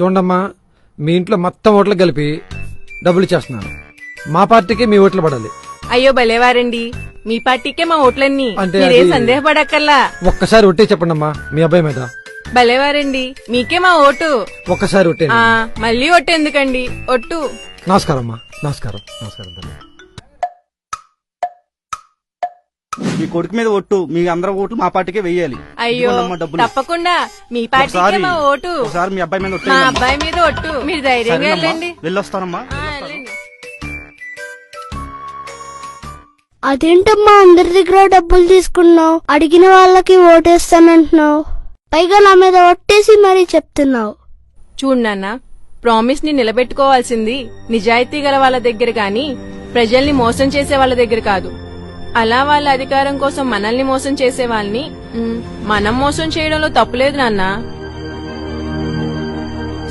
చూడమ్మా, మీ ఇంట్లో మొత్తం ఓట్లు కలిపి డబ్బులు ఇచ్చేస్తున్నాను. మా పార్టీకి మీ ఓట్లు పడాలి. అయ్యో భలేవారండి, మీ పార్టీకే మా ఓట్లన్నీ. అంటే మీరేం అది- సందేహపడక్కర్లా. ఒక్కసారి ఒట్టే చెప్పండమ్మా మీ అబ్బాయి మీద. భలేవారండి, మీకే మా ఓటు. ఒక్కసారి ఒట్టే. మళ్ళీ ఒట్టు ఎందుకండి? ఒట్టు. నమస్కారం అమ్మా. నమస్కారం. నమస్కారం తల్లి. మీ కొడుకు మీద ఒట్టు. మీ అందరూ ఓట్లు మా పార్టీకే వెయ్యాలి. అయ్యో ఇదిగోండమ్మా డబ్బులు. తప్పకుండా మీ పార్టీకే ఒకసారి- మా ఓటు. ఒకసారి మీ అబ్బాయి మీద ఒట్టు మా వేయమ్మా. అబ్బాయి మీద ఒట్టు. మీరు ధైర్యంగా సరేనమ్మా, వెళ్ళండి. వెళ్ళొస్తానమ్మా. వెళ్ళండి. అదేంటమ్మా అందరి దగ్గర డబ్బులు తీసుకున్నావు, అడిగిన వాళ్ళకి ఓటేస్తానంటున్నావు, పైగా నా మీద ఒట్టేసి మరీ చెప్తున్నావు. చూడు నాన్న, ప్రామిస్ ని నిలబెట్టుకోవాల్సింది నిజాయితీ గల వాళ్ళ దగ్గర గాని ప్రజల్ని మోసం చేసే వాళ్ళ దగ్గర కాదు. అలా వాళ్ళ అధికారం కోసం మనల్ని మోసం చేసే వాళ్ళని మనం మోసం చేయడంలో తప్పులేదు నాన్న.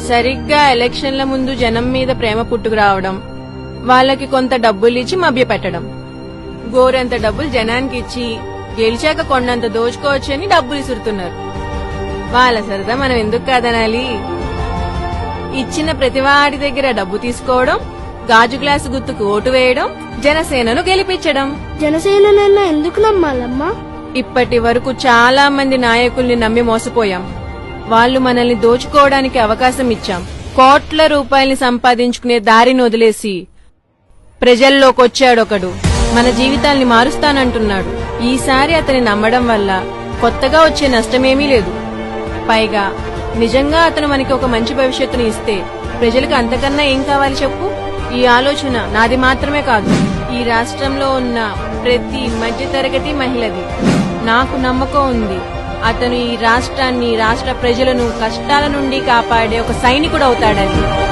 సరిగ్గా ఎలక్షన్ల ముందు జనం మీద ప్రేమ పుట్టుకు రావడం, వాళ్ళకి కొంత డబ్బులిచ్చి మభ్యపెట్టడం, గోరంత డబ్బులు జనానికి ఇచ్చి గెలిచాక కొండంత దోచుకోవచ్చని డబ్బులు ఇసురుతున్నారు. వాళ్ళ సరదా మనం ఎందుకు కాదనాలి? ఇచ్చిన ప్రతివాడి దగ్గర డబ్బు తీసుకోవడం, గాజు గ్లాసు గుర్తుకు ఓటు వేయడం, జనసేనను గెలిపించడం. జనసేనైనా ఎందుకు నమ్మాలమ్మా? ఇప్పటి వరకు చాలా మంది నాయకుల్ని నమ్మి మోసపోయాం. వాళ్ళు మనల్ని దోచుకోవడానికి అవకాశం ఇచ్చాం. కోట్ల రూపాయల్ని సంపాదించుకునే దారిని వదిలేసి ప్రజల్లోకొచ్చాడొకడు. మన జీవితాల్ని మారుస్తానంటున్నాడు. ఈసారి అతని నమ్మడం వల్ల కొత్తగా వచ్చే నష్టమేమీ లేదు. పైగా నిజంగా అతను మనకి ఒక మంచి భవిష్యత్తుని ఇస్తే ప్రజలకు అంతకన్నా ఏం కావాలి చెప్పు? ఈ ఆలోచన నాది మాత్రమే కాదు, ఈ రాష్ట్రంలో ఉన్న ప్రతి మధ్యతరగతి మహిళది. నాకు నమ్మకం ఉంది, అతను ఈ రాష్ట్రాన్ని, రాష్ట్ర ప్రజలను కష్టాల నుండి కాపాడే ఒక సైనికుడు అవుతాడని.